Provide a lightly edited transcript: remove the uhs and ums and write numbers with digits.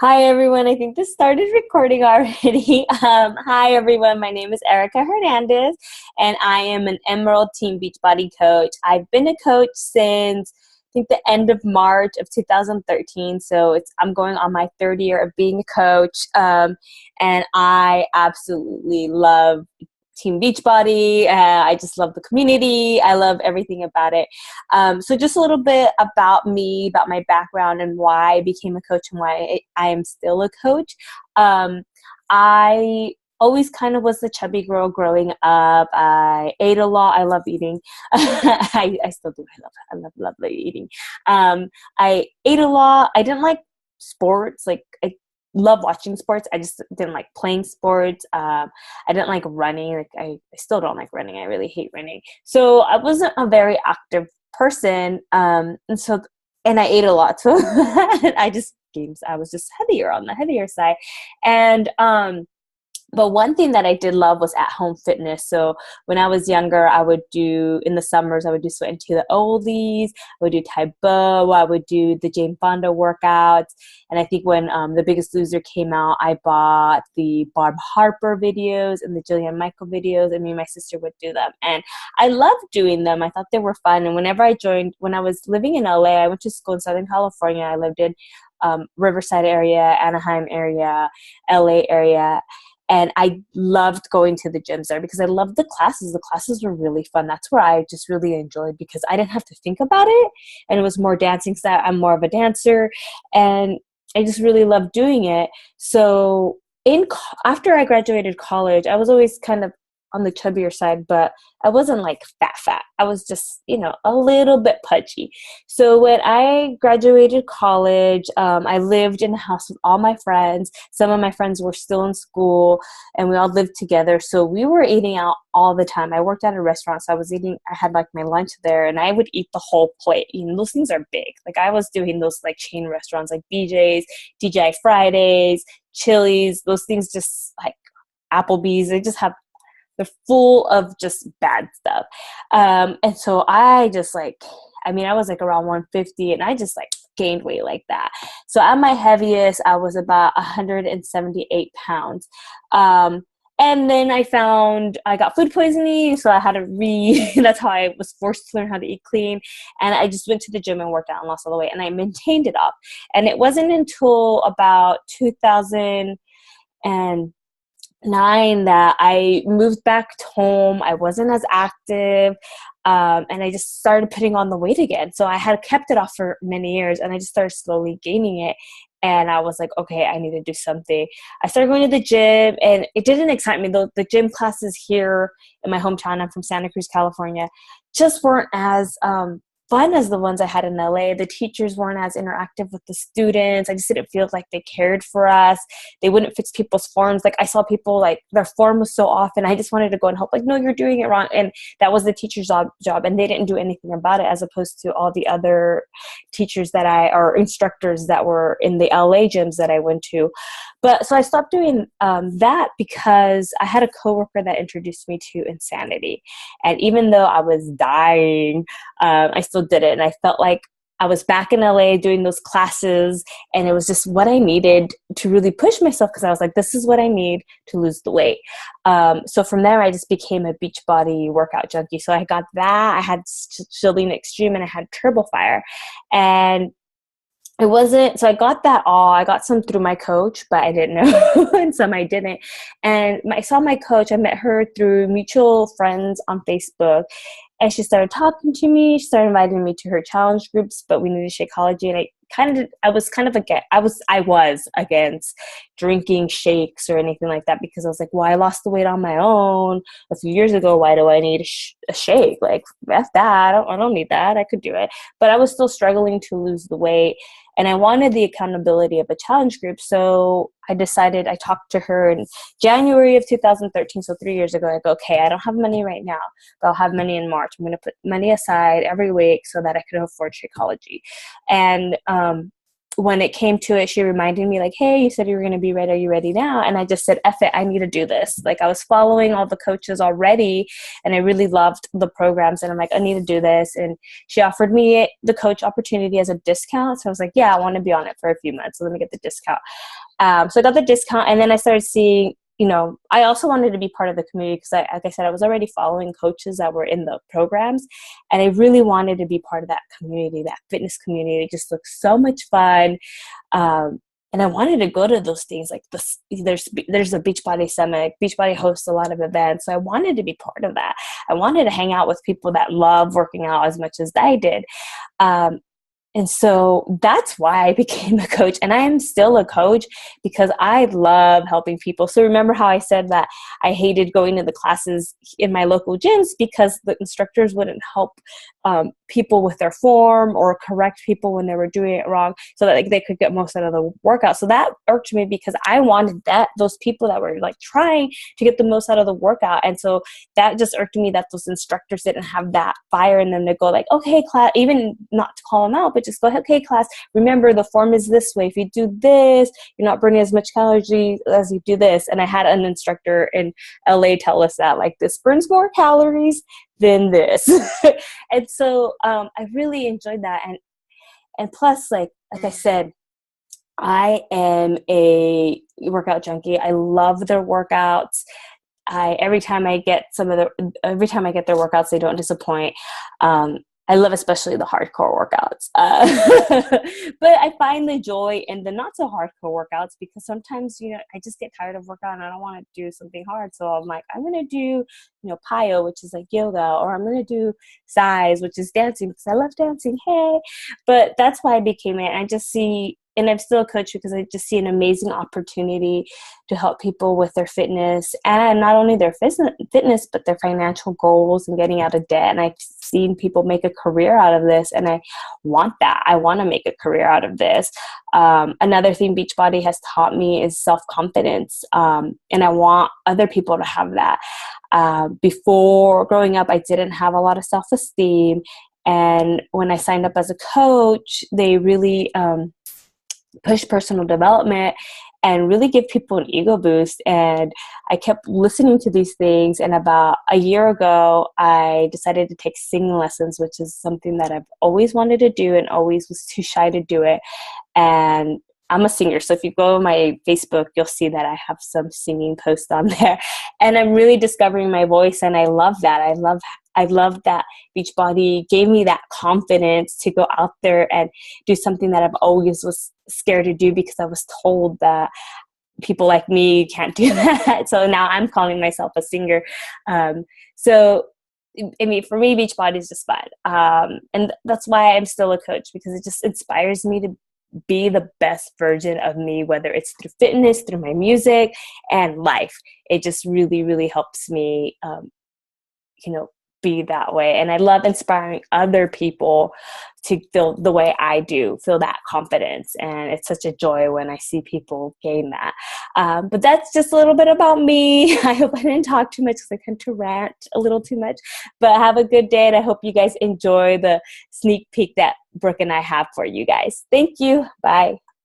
Hi everyone. I think this started recording already. Hi everyone. My name is Erica Hernandez, and I am an Emerald Team Beachbody coach. I've been a coach since I think the end of March of 2013. So I'm going on my third year of being a coach, and I absolutely love Team Beachbody. I just love the community. I love everything about it. So just a little bit about me, about my background and why I became a coach and why I am still a coach. I always kind of was the chubby girl growing up. I ate a lot. I love eating. I still do. I love eating. I ate a lot. I didn't like sports. Like I love watching sports. I just didn't like playing sports. I didn't like running. Like I still don't like running. I really hate running. So I wasn't a very active person. And I ate a lot. So I was just heavier on the heavier side. And, but one thing that I did love was at-home fitness. So when I was younger, in the summers, I would do Sweat into the Oldies, I would do Tai Bo, I would do the Jane Fonda workouts. And I think when The Biggest Loser came out, I bought the Barb Harper videos and the Jillian Michael videos, and me and my sister would do them. And I loved doing them. I thought they were fun. And when I was living in LA, I went to school in Southern California. I lived in Riverside area, Anaheim area, LA area. And I loved going to the gyms there because I loved the classes. The classes were really fun. That's where I just really enjoyed because I didn't have to think about it. And it was more dancing because I'm more of a dancer. And I just really loved doing it. So after I graduated college, I was always kind of on the chubbier side, but I wasn't like fat. I was just, a little bit pudgy. So when I graduated college, I lived in a house with all my friends. Some of my friends were still in school and we all lived together. So we were eating out all the time. I worked at a restaurant. So I had like my lunch there and I would eat the whole plate. Those things are big. Like I was doing those like chain restaurants like BJ's, TGI Fridays, Chili's, those things just like Applebee's. They're full of just bad stuff. And so I was like around 150 and I just like gained weight like that. So at my heaviest, I was about 178 pounds. And then I got food poisoning. So I had that's how I was forced to learn how to eat clean. And I just went to the gym and worked out and lost all the weight and I maintained it up. And it wasn't until about 2009 that I moved back home. I wasn't as active, and I just started putting on the weight again. So I had kept it off for many years, and I just started slowly gaining it. And I was like, okay, I need to do something. I started going to the gym, and it didn't excite me. The gym classes here in my hometown, I'm from Santa Cruz, California, just weren't as fun as the ones I had in LA. The teachers weren't as interactive with the students. I just didn't feel like they cared for us. They wouldn't fix people's forms. Like I saw people like their form was so off and I just wanted to go and help. Like, no, you're doing it wrong. And that was the teacher's job and they didn't do anything about it as opposed to all the other teachers or instructors that were in the LA gyms that I went to. But so I stopped doing that because I had a coworker that introduced me to Insanity. And even though I was dying, I still did it. And I felt like I was back in LA doing those classes and it was just what I needed to really push myself because I was like, this is what I need to lose the weight. So from there, I just became a Beachbody workout junkie. So I got that. I had Chelina Extreme and I had Turbo Fire. And so I got that all. I got some through my coach, but I didn't know, and some I didn't. And I saw my coach. I met her through mutual friends on Facebook, and she started talking to me. She started inviting me to her challenge groups, but we needed Shakeology, and I was against drinking shakes or anything like that because I was like, well, I lost the weight on my own a few years ago. Why do I need a shake? Like, F that. I don't need that. I could do it. But I was still struggling to lose the weight. And I wanted the accountability of a challenge group. So I talked to her in January of 2013. So 3 years ago, I go, okay, I don't have money right now, but I'll have money in March. I'm going to put money aside every week so that I could afford Shakeology. And when it came to it, she reminded me like, hey, you said you were going to be ready. Are you ready now? And I just said, F it, I need to do this. Like I was following all the coaches already and I really loved the programs. And I'm like, I need to do this. And she offered me the coach opportunity as a discount. So I was like, yeah, I want to be on it for a few months. So let me get the discount. So I got the discount, and then I started seeing, I also wanted to be part of the community because, like I said, I was already following coaches that were in the programs, and I really wanted to be part of that community, that fitness community. It just looked so much fun, and I wanted to go to those things. Like there's a Beachbody Summit. Beachbody hosts a lot of events, so I wanted to be part of that. I wanted to hang out with people that love working out as much as I did. And so that's why I became a coach. And I am still a coach because I love helping people. So remember how I said that I hated going to the classes in my local gyms because the instructors wouldn't help people with their form or correct people when they were doing it wrong so that they could get most out of the workout. So that irked me because I wanted those people that were like trying to get the most out of the workout. And so that just irked me that those instructors didn't have that fire in them to go like, okay, class, even not to call them out, but just go, okay, class, remember the form is this way. If you do this, you're not burning as much calories as you do this. And I had an instructor in LA tell us that like this burns more calories than this. And so I really enjoyed that. And plus, like I said, I am a workout junkie. I love their workouts. Every time I get their workouts, they don't disappoint. I love especially the hardcore workouts. But I find the joy in the not so hardcore workouts because sometimes, I just get tired of workout and I don't want to do something hard. So I'm like, I'm going to do, PIO, which is like yoga, or I'm going to do size, which is dancing because I love dancing. Hey, but that's why I became it. I just see, and I'm still a coach because I just see an amazing opportunity to help people with their fitness and not only their fitness, but their financial goals and getting out of debt. And I've seen people make a career out of this, and I want that. I want to make a career out of this. Another thing Beachbody has taught me is self-confidence, and I want other people to have that. Before growing up, I didn't have a lot of self-esteem, and when I signed up as a coach, they really push personal development and really give people an ego boost. And I kept listening to these things. And about a year ago, I decided to take singing lessons, which is something that I've always wanted to do and always was too shy to do it. And I'm a singer. So if you go to my Facebook, you'll see that I have some singing posts on there. And I'm really discovering my voice. And I love that. I love that Beachbody gave me that confidence to go out there and do something that I've always was scared to do because I was told that people like me can't do that. So now I'm calling myself a singer. So I mean, for me, Beachbody is just fun. And that's why I'm still a coach, because it just inspires me to be the best version of me, whether it's through fitness, through my music, and life. It just really, really helps me, be that way. And I love inspiring other people to feel the way I do, feel that confidence. And it's such a joy when I see people gain that. But that's just a little bit about me. I hope I didn't talk too much because I tend to rant a little too much. But have a good day, and I hope you guys enjoy the sneak peek that Brooke and I have for you guys. Thank you. Bye.